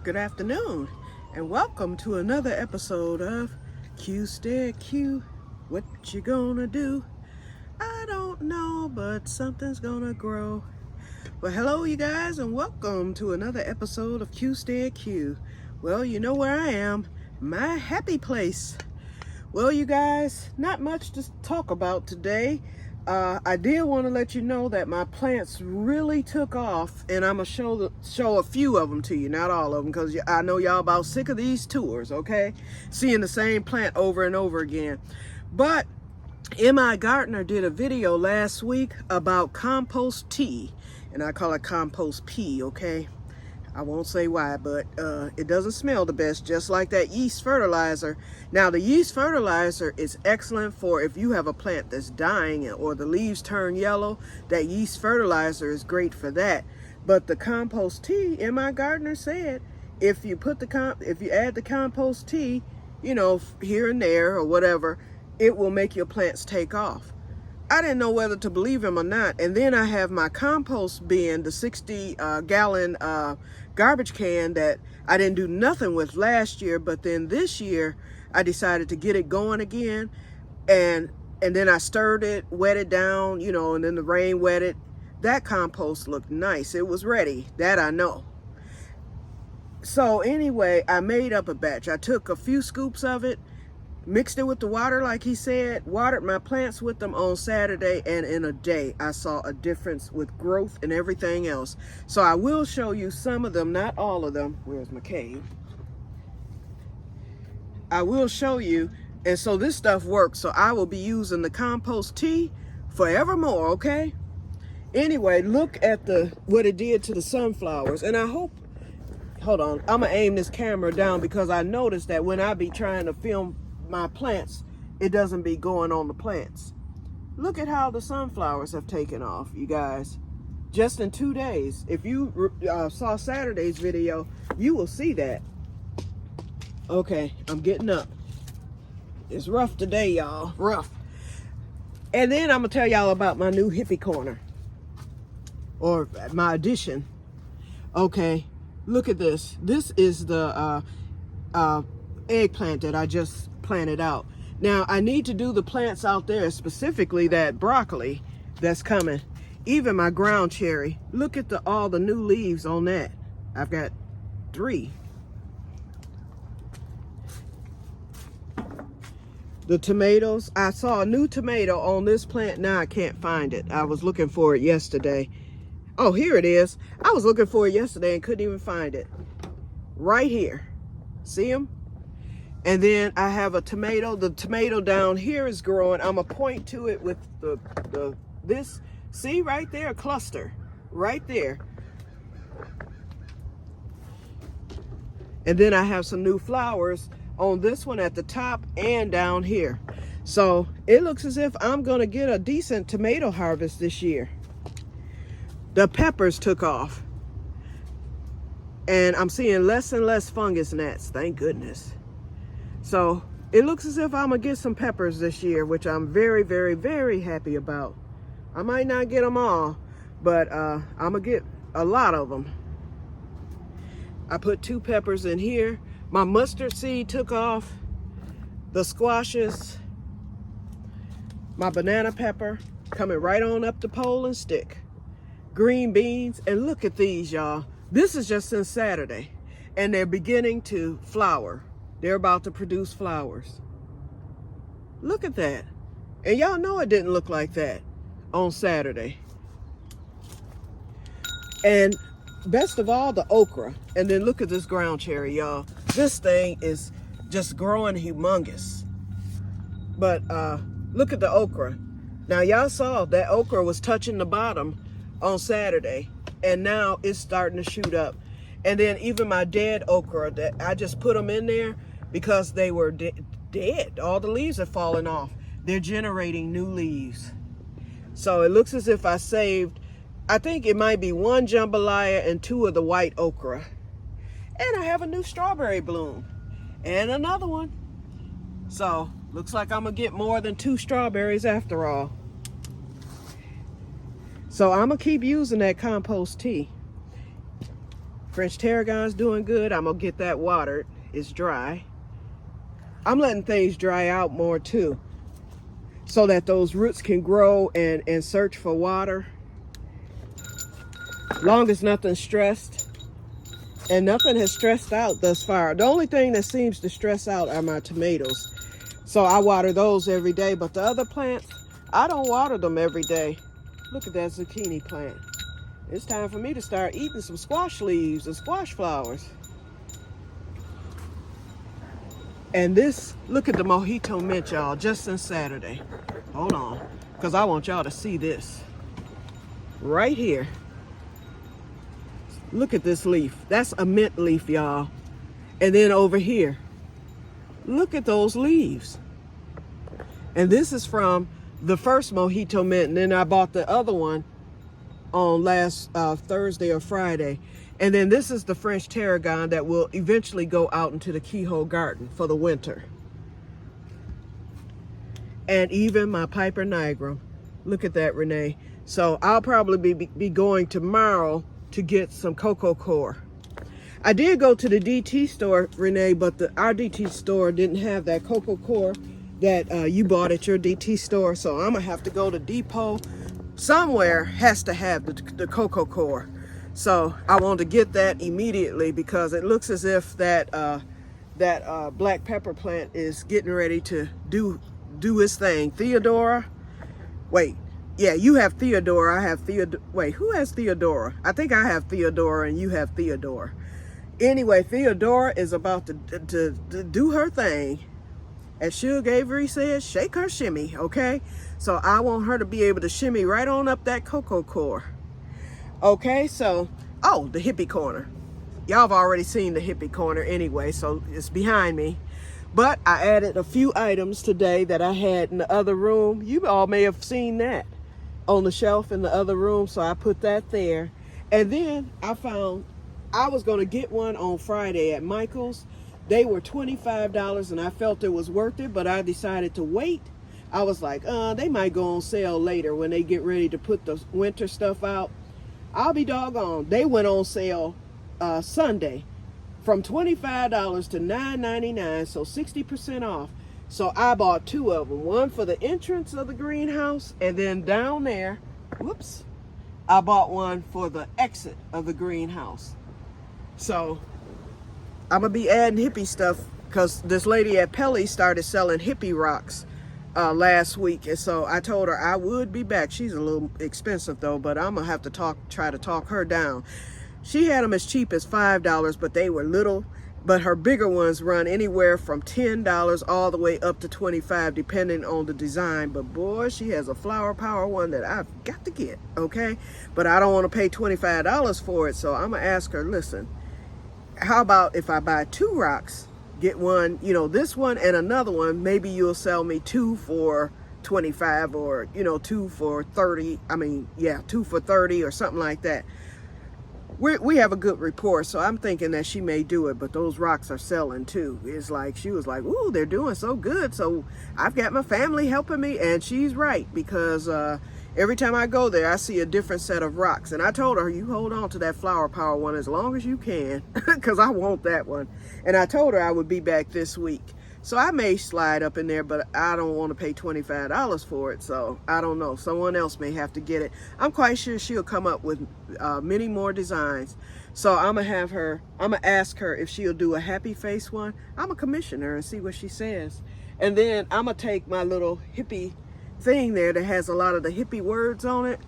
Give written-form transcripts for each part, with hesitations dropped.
Good afternoon, and welcome to another episode of Que-stead-Que. What you gonna do? I don't know, but something's gonna grow. Well, hello you guys, and welcome to another episode of Que-stead-Que. Well, you know where I am, my happy place. Well, you guys, not much to talk about today. I did want to let you know that my plants really took off, and I'm gonna show a few of them to you, not all of them, because I know y'all about sick of these tours, okay? Seeing the same plant over and over again. But M.I. Gardner did a video last week about compost tea, and I call it compost pea, okay? I won't say why, but it doesn't smell the best, just like that yeast fertilizer. Now, the yeast fertilizer is excellent for if you have a plant that's dying or the leaves turn yellow. That yeast fertilizer is great for that. But the compost tea, M.I. Gardner said, if you add the compost tea, you know, here and there or whatever, it will make your plants take off. I didn't know whether to believe him or not. And then I have my compost bin, the 60-gallon garbage can that I didn't do nothing with last year. But then this year, I decided to get it going again. And then I stirred it, wet it down, you know, and then the rain wet it. That compost looked nice. It was ready. That I know. So anyway, I made up a batch. I took a few scoops of it, mixed it with the water like he said, watered my plants with them on Saturday, and in a day I saw a difference with growth and everything else. So I will show you some of them, not all of them. Where's my cave? I will show you, and so this stuff works. So I will be using the compost tea forevermore, okay? Anyway, look at what it did to the sunflowers, and I hope, hold on, I'm gonna aim this camera down because I noticed that when I be trying to film my plants, it doesn't be going on the plants. Look at how the sunflowers have taken off, you guys, just in 2 days. If you saw Saturday's video, you will see that. Okay, I'm getting up. It's rough today, y'all, rough. And then I'm gonna tell y'all about my new hippie corner, or my addition. Okay, look at this. This is the eggplant that I just planted out. Now I need to do the plants out there, specifically that broccoli that's coming, even my ground cherry. Look at all the new leaves on that. I've got 3. The tomatoes, I saw a new tomato on this plant. Now I can't find it. I was looking for it yesterday. Oh, here it is. I was looking for it yesterday and couldn't even find it. Right here. See them? And then I have a tomato. The tomato down here is growing. I'm gonna point to it with this. See right there, a cluster, right there. And then I have some new flowers on this one at the top and down here. So it looks as if I'm gonna get a decent tomato harvest this year. The peppers took off, and I'm seeing less and less fungus gnats, thank goodness. So it looks as if I'm gonna get some peppers this year, which I'm very, very, very happy about. I might not get them all, but I'm gonna get a lot of them. I put 2 peppers in here. My mustard seed took off. The squashes, my banana pepper coming right on up the pole and stick. Green beans, and look at these, y'all. This is just since Saturday, and they're beginning to flower. They're about to produce flowers. Look at that. And y'all know it didn't look like that on Saturday. And best of all, the okra. And then look at this ground cherry, y'all. This thing is just growing humongous. But look at the okra. Now y'all saw that okra was touching the bottom on Saturday, and now it's starting to shoot up. And then even my dead okra, that I just put them in there because they were dead. All the leaves have fallen off. They're generating new leaves. So it looks as if I saved, I think it might be 1 jambalaya and 2 of the white okra. And I have a new strawberry bloom and another one. So looks like I'm gonna get more than 2 strawberries after all. So I'm gonna keep using that compost tea. French tarragon's doing good. I'm gonna get that watered. It's dry. I'm letting things dry out more too, so that those roots can grow and search for water. Long as nothing's stressed. And nothing has stressed out thus far. The only thing that seems to stress out are my tomatoes. So I water those every day, but the other plants, I don't water them every day. Look at that zucchini plant. It's time for me to start eating some squash leaves and squash flowers. And this, look at the mojito mint, y'all, just since Saturday. Hold on, because I want y'all to see this. Right here. Look at this leaf. That's a mint leaf, y'all. And then over here, look at those leaves. And this is from the first mojito mint, and then I bought the other one on last Thursday or Friday. And then this is the French tarragon that will eventually go out into the keyhole garden for the winter. And even my Piper nigrum. Look at that, Renee. So I'll probably be going tomorrow to get some cocoa core. I did go to the DT store, Renee, but our DT store didn't have that cocoa core that you bought at your DT store. So I'm gonna have to go to Depot. Somewhere has to have the cocoa core. So I want to get that immediately because it looks as if that black pepper plant is getting ready to do its thing. Theodora, wait. Yeah, you have Theodora, I have Theodora. Wait, who has Theodora? I think I have Theodora and you have Theodora. Anyway, Theodora is about to do her thing. As Suge Avery says, shake her shimmy, okay? So I want her to be able to shimmy right on up that cocoa core. Okay, so, oh, the hippie corner. Y'all have already seen the hippie corner anyway, so it's behind me. But I added a few items today that I had in the other room. You all may have seen that on the shelf in the other room, so I put that there. And then I found I was going to get one on Friday at Michael's. They were $25 and I felt it was worth it, but I decided to wait. I was like, they might go on sale later when they get ready to put the winter stuff out. I'll be doggone. They went on sale Sunday from $25 to $9.99, so 60% off. So I bought two of them, one for the entrance of the greenhouse, and then down there, whoops, I bought one for the exit of the greenhouse. So I'm gonna be adding hippie stuff because this lady at Pelly started selling hippie rocks last week, and so I told her I would be back. She's a little expensive though, but I'm gonna have to try to talk her down. She had them as cheap as $5, but they were little. But her bigger ones run anywhere from $10 all the way up to $25, depending on the design. But boy, she has a flower power one that I've got to get, okay? But I don't want to pay $25 for it, so I'm gonna ask her, listen, how about if I buy two rocks, get one, you know, this one and another one, maybe you'll sell me two for $25 or, you know, two for $30. I mean, yeah, two for $30 or something like that. We have a good rapport, so I'm thinking that she may do it, but those rocks are selling too. It's like, she was like, ooh, they're doing so good. So I've got my family helping me, and she's right, because every time I go there, I see a different set of rocks. And I told her, you hold on to that flower power one as long as you can, because I want that one. And I told her I would be back this week. So I may slide up in there, but I don't want to pay $25 for it. So I don't know. Someone else may have to get it. I'm quite sure she'll come up with many more designs. So I'm going to ask her if she'll do a happy face one. I'm going to commission her and see what she says. And then I'm going to take my little hippie thing there that has a lot of the hippie words on it,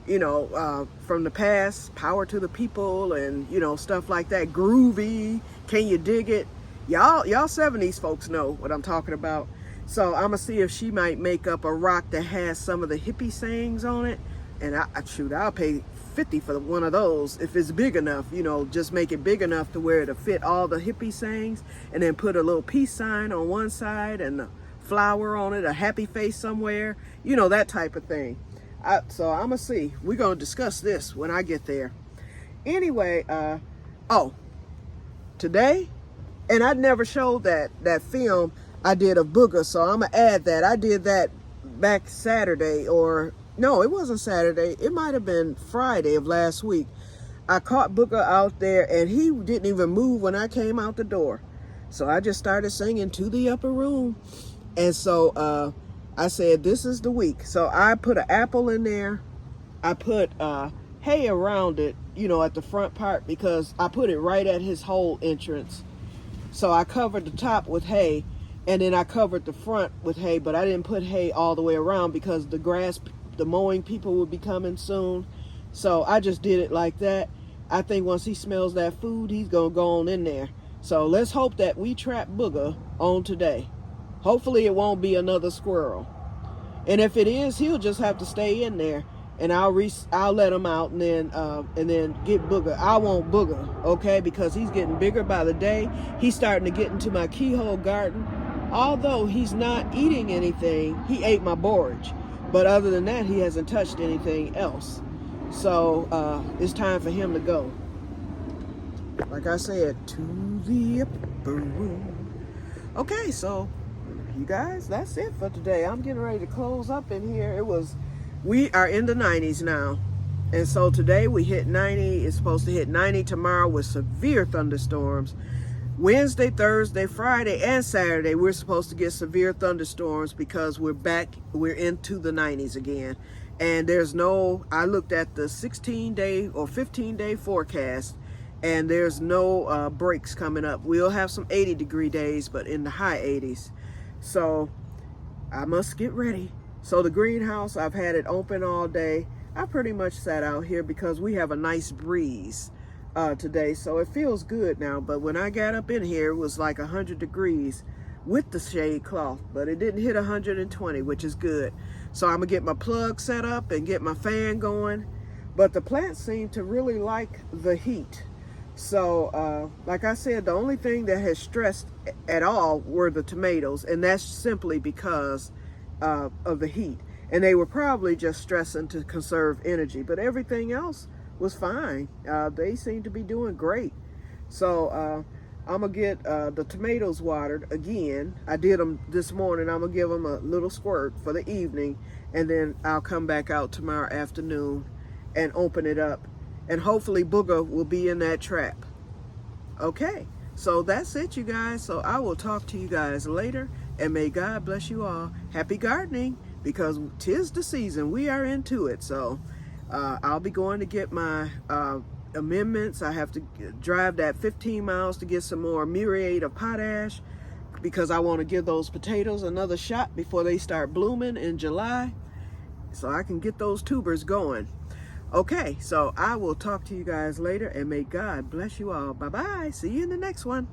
you know, from the past, power to the people, and, you know, stuff like that. Groovy, can you dig it? Y'all 70s folks know what I'm talking about. So I'm gonna see if she might make up a rock that has some of the hippie sayings on it. And I'll pay $50 for one of those if it's big enough, you know, just make it big enough to where it'll fit all the hippie sayings, and then put a little peace sign on one side and a flower on it, a happy face somewhere, you know, that type of thing. So I'm gonna see. We're gonna discuss this when I get there. Anyway, today, and I never showed that film I did of Booger, so I'm gonna add that. I did that back Saturday, or no, it wasn't Saturday. It might have been Friday of last week. I caught Booker out there, and he didn't even move when I came out the door. So I just started singing To the Upper Room. And so I said, this is the week. So I put an apple in there. I put hay around it, you know, at the front part, because I put it right at his hole entrance. So I covered the top with hay, and then I covered the front with hay, but I didn't put hay all the way around because the mowing people would be coming soon. So I just did it like that. I think once he smells that food, he's gonna go on in there. So let's hope that we trap Booger on today. Hopefully it won't be another squirrel. And if it is, he'll just have to stay in there, and I'll let him out, and then get Booger. I want Booger, okay, because he's getting bigger by the day. He's starting to get into my keyhole garden. Although he's not eating anything, he ate my borage. But other than that, he hasn't touched anything else. So it's time for him to go. Like I said, to the upper room. Okay, so you guys, that's it for today. I'm getting ready to close up in here. We are in the 90s now. And so today we hit 90. It's supposed to hit 90 tomorrow with severe thunderstorms. Wednesday, Thursday, Friday, and Saturday, we're supposed to get severe thunderstorms because we're into the 90s again. And I looked at the 16-day or 15-day forecast, and there's no breaks coming up. We'll have some 80-degree days, but in the high 80s. So I must get ready. So the greenhouse, I've had it open all day. I pretty much sat out here because we have a nice breeze today, so it feels good now. But when I got up in here, it was like 100 degrees with the shade cloth, but it didn't hit 120, which is good. So I'm gonna get my plug set up and get my fan going. But the plants seem to really like the heat. So like I said, the only thing that has stressed at all were the tomatoes, and that's simply because of the heat. And they were probably just stressing to conserve energy, but everything else was fine. They seem to be doing great. So I'm gonna get the tomatoes watered again. I did them this morning. I'm gonna give them a little squirt for the evening, and then I'll come back out tomorrow afternoon and open it up, and hopefully Booger will be in that trap. Okay, so that's it, you guys. So I will talk to you guys later, and may God bless you all. Happy gardening, because 'tis the season. We are into it. So I'll be going to get my amendments. I have to drive that 15 miles to get some more muriate of potash, because I want to give those potatoes another shot before they start blooming in July, so I can get those tubers going. Okay, so I will talk to you guys later, and may God bless you all. Bye-bye. See you in the next one.